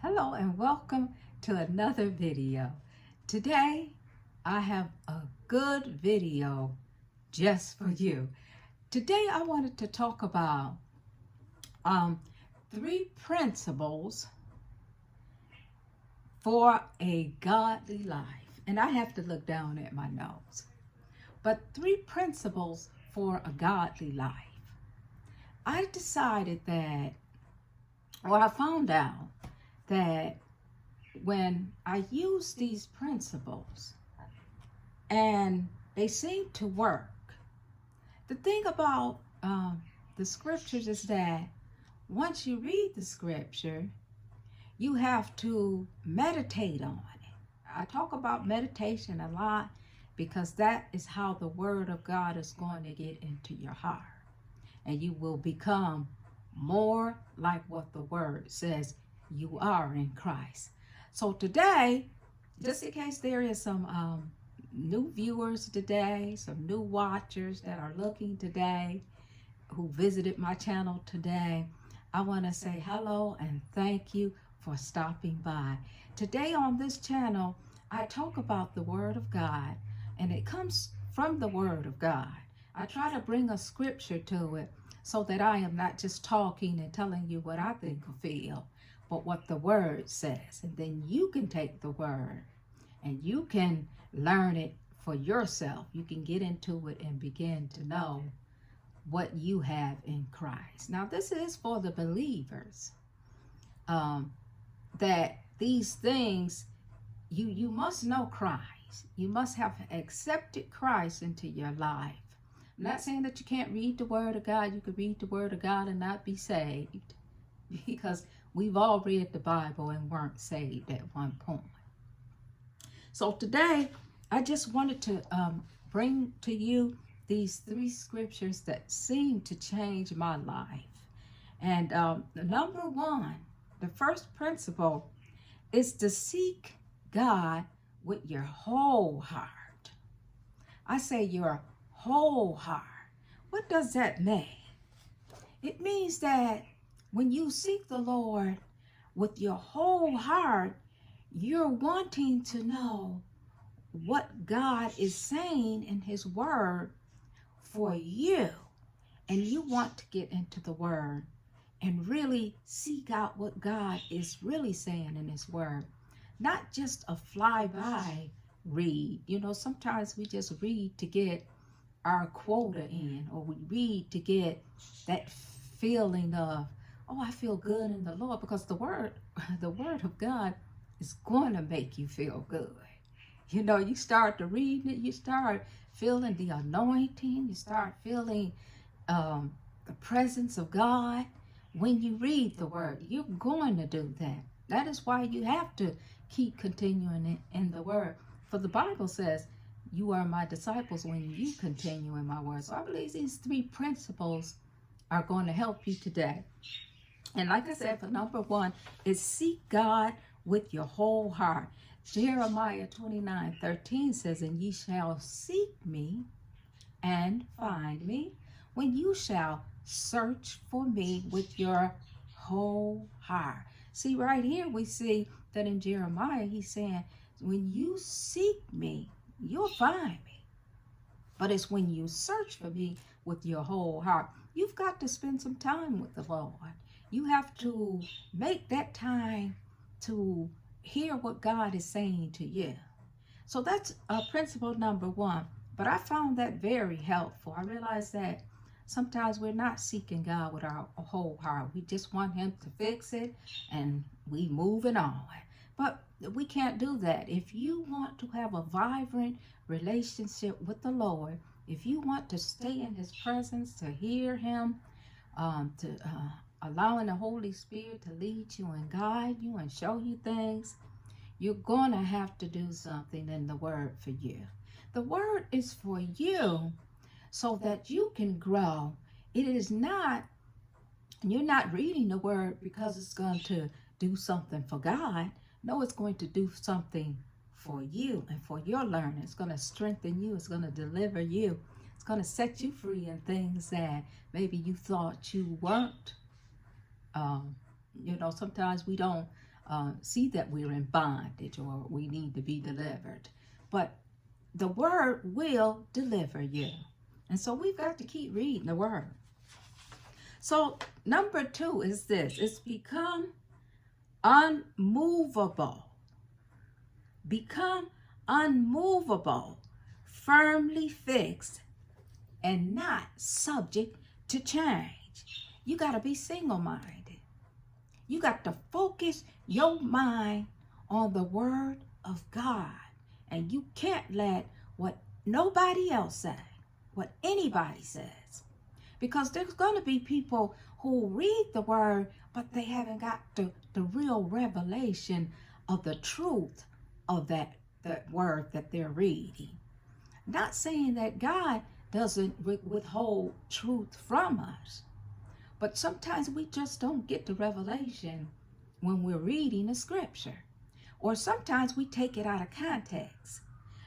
Hello and welcome to another video. Today I have a good video just for you. Today I wanted to talk about um, 3 principles for a godly life. And I have to look down at my notes. But 3 principles for a godly life. I decided that, I found out that when I use these principles and they seem to work, the thing about the scriptures is that once you read the scripture, you have to meditate on it. I talk about meditation a lot because that is how the word of God is going to get into your heart. And you will become more like what the word says you are in Christ. So today, just in case there is some new viewers today, some new watchers that are looking today, who visited my channel today, I want to say hello and thank you for stopping by. Today on this channel, I talk about the Word of God, and it comes from the Word of God. I try to bring a scripture to it so that I am not just talking and telling you what I think or feel, but what the word says. And then you can take the word and you can learn it for yourself. You can get into it and begin to know what you have in Christ. Now, this is for the believers, that these things, you must know Christ. You must have accepted Christ into your life. I'm not saying that you can't read the Word of God. You could read the Word of God and not be saved, because we've all read the Bible and weren't saved at one point. So today, I just wanted to bring to you these 3 scriptures that seem to change my life. And number 1, the first principle is to seek God with your whole heart. I say your whole heart. What does that mean? It means that when you seek the Lord with your whole heart, you're wanting to know what God is saying in His Word for you. And you want to get into the Word and really seek out what God is really saying in His Word. Not just a fly-by read. You know, sometimes we just read to get our quota in, or we read to get that feeling of, oh, I feel good in the Lord, because the word of God is going to make you feel good. You know, you start to read it, you start feeling the anointing, you start feeling the presence of God. When you read the word, you're going to do that. That is why you have to keep continuing in the word. For the Bible says, you are my disciples when you continue in my word. So I believe these 3 principles are going to help you today. And like I said, for number 1 is seek God with your whole heart. Jeremiah 29:13 says, and ye shall seek me and find me when you shall search for me with your whole heart. See, right here we see that in Jeremiah, he's saying, when you seek me, you'll find me. But it's when you search for me with your whole heart. You've got to spend some time with the Lord. You have to make that time to hear what God is saying to you. So that's principle number 1. But I found that very helpful. I realized that sometimes we're not seeking God with our whole heart. We just want Him to fix it and we moving on. But we can't do that. If you want to have a vibrant relationship with the Lord, if you want to stay in His presence, to hear Him, allowing the Holy Spirit to lead you and guide you and show you things, you're going to have to do something in the Word for you. The Word is for you so that you can grow. It is not, you're not reading the Word because it's going to do something for God. No, it's going to do something for you and for your learning. It's going to strengthen you. It's going to deliver you. It's going to set you free in things that maybe you thought you weren't. You know, sometimes we don't see that we're in bondage or we need to be delivered. But the word will deliver you. And so we've got to keep reading the word. So number 2 is this. It's become unmovable. Become unmovable, firmly fixed, and not subject to change. You got to be single-minded. You got to focus your mind on the word of God. And you can't let what nobody else says, what anybody says. Because there's going to be people who read the word, but they haven't got the real revelation of the truth of that word that they're reading. Not saying that God doesn't withhold truth from us, but sometimes we just don't get the revelation when we're reading the scripture. Or sometimes we take it out of context.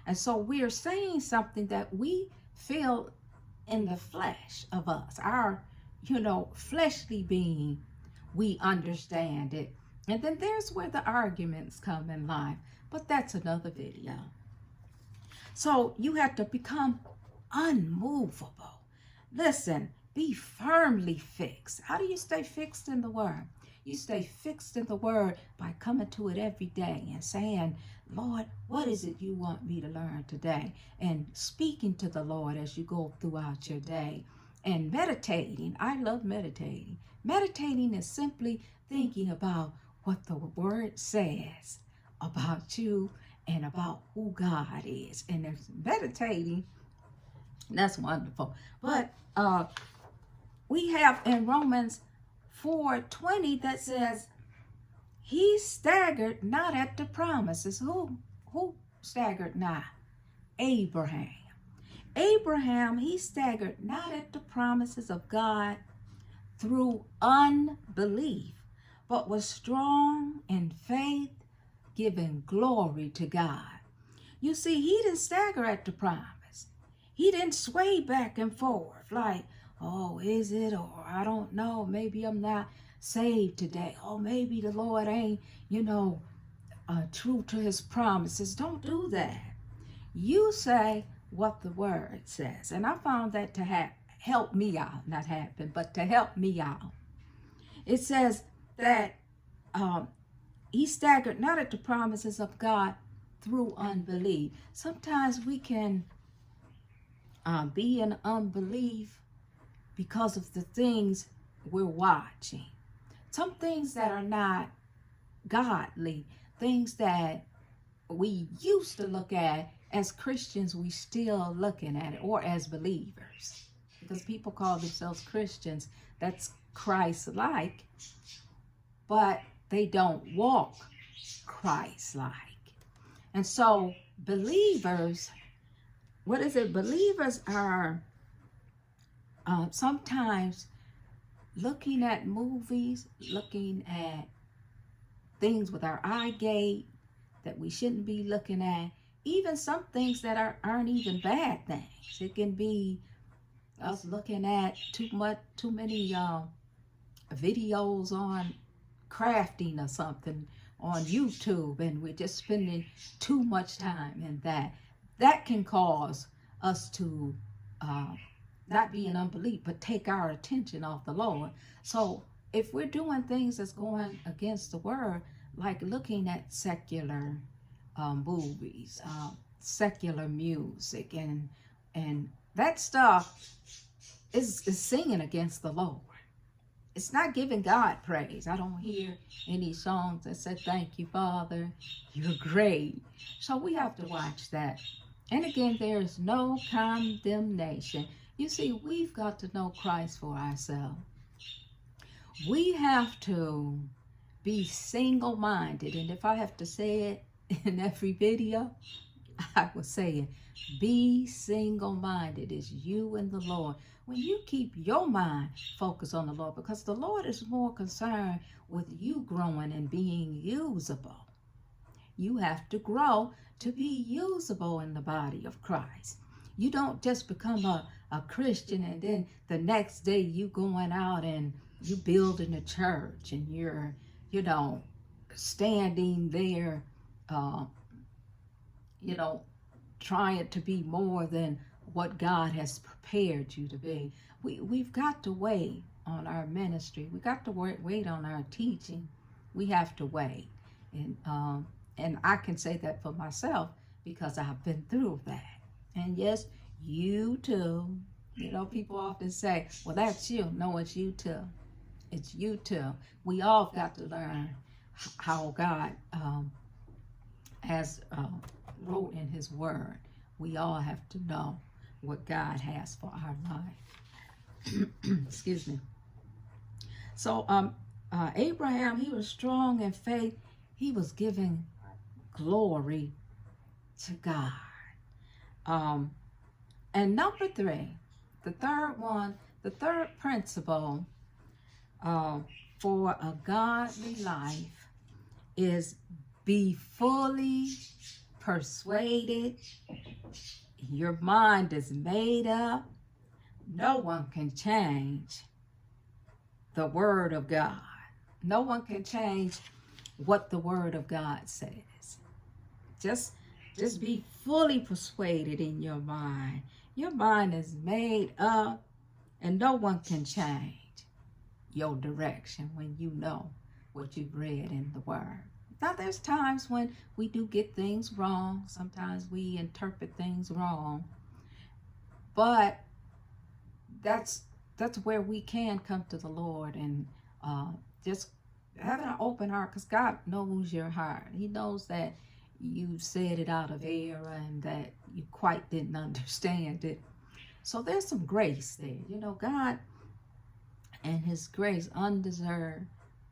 And so we're saying something that we feel in the flesh of us, our, fleshly being, we understand it. And then there's where the arguments come in life. But that's another video. So you have to become unmovable. Listen, be firmly fixed. How do you stay fixed in the word? You stay fixed in the word by coming to it every day and saying, Lord, what is it you want me to learn today? And speaking to the Lord as you go throughout your day. And meditating. I love meditating. Meditating is simply thinking about what the word says about you and about who God is. And there's meditating. That's wonderful. But we have in Romans 4:20 that says, he staggered not at the promises. Who staggered not? Abraham. Abraham, he staggered not at the promises of God through unbelief, but was strong in faith, giving glory to God. You see, he didn't stagger at the promise. He didn't sway back and forth like, oh, is it? Or I don't know. Maybe I'm not saved today. Oh, maybe the Lord ain't, true to his promises. Don't do that. You say what the word says. And I found that to help me out. Not happen, but to help me out. It says that he staggered not at the promises of God through unbelief. Sometimes we can be in unbelief because of the things we're watching. Some things that are not godly, things that we used to look at as Christians, we still looking at it, or as believers. Because people call themselves Christians, that's Christ-like, but they don't walk Christ-like. And so believers, Believers are sometimes looking at movies, looking at things with our eye gate that we shouldn't be looking at. Even some things that aren't even bad things. It can be us looking at too many videos on crafting or something on YouTube, and we're just spending too much time in that. That can cause us to not be in unbelief, but take our attention off the Lord. So if we're doing things that's going against the word, like looking at secular movies, secular music, and that stuff is singing against the Lord. It's not giving God praise. I don't hear any songs that say, thank you, Father, you're great. So we have to watch that. And again, there is no condemnation. You see, we've got to know Christ for ourselves. We have to be single-minded. And if I have to say it in every video, I will say it. Be single-minded. It's you and the Lord. When you keep your mind focused on the Lord, because the Lord is more concerned with you growing and being usable. You have to grow to be usable in the body of Christ. You don't just become a Christian and then the next day you going out and you building a church and you're, standing there, you know, trying to be more than what God has prepared you to be. We've got to wait on our ministry. We got to wait on our teaching. We have to wait. And I can say that for myself because I've been through that. And yes, you too. You know, people often say, well, that's you. No, it's you too. It's you too. We all got to learn how God has wrote in his word. We all have to know what God has for our life. Excuse me. So Abraham, he was strong in faith. He was giving glory to God. And number 3, the third principle for a godly life is be fully persuaded. Your mind is made up. No one can change the word of God. No one can change what the word of God says. Just be fully persuaded in your mind. Your mind is made up, and no one can change your direction when you know what you've read in the word. Now, there's times when we do get things wrong. Sometimes we interpret things wrong. But that's where we can come to the Lord and just having an open heart, because God knows your heart. He knows that you said it out of error and that you quite didn't understand it. So there's some grace there. You know, God and his grace, undeserved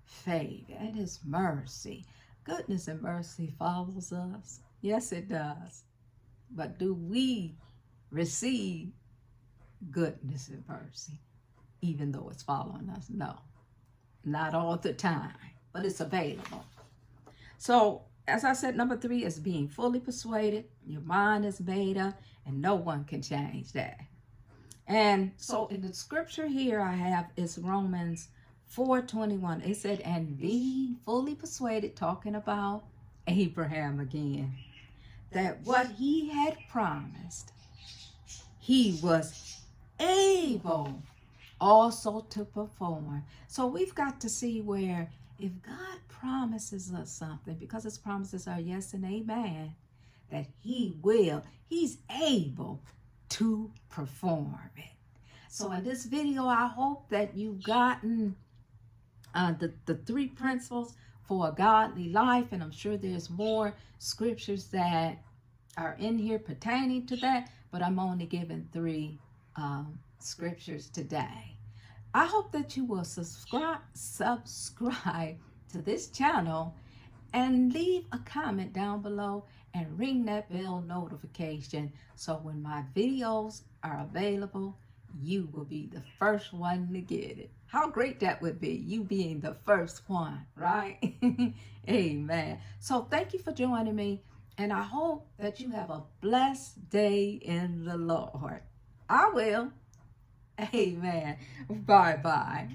favor, and his mercy. Goodness and mercy follows us. Yes, it does. But do we receive goodness and mercy, even though it's following us? No, not all the time, but it's available. So, as I said, number 3 is being fully persuaded. Your mind is made up, and no one can change that. And so in the scripture here I have is Romans 4:21. It said, and being fully persuaded, talking about Abraham again, that what he had promised, he was able also to perform. So we've got to see where if God promises us something, because his promises are yes and amen, that he's able to perform it. So in this video, I hope that you've gotten the 3 principles for a godly life, and I'm sure there's more scriptures that are in here pertaining to that, but I'm only giving 3 scriptures today. I hope that you will subscribe to this channel and leave a comment down below and ring that bell notification so when my videos are available, you will be the first one to get it. How great that would be, you being the first one, right? Amen. So thank you for joining me, and I hope that you have a blessed day in the Lord. I will. Amen. Bye-bye.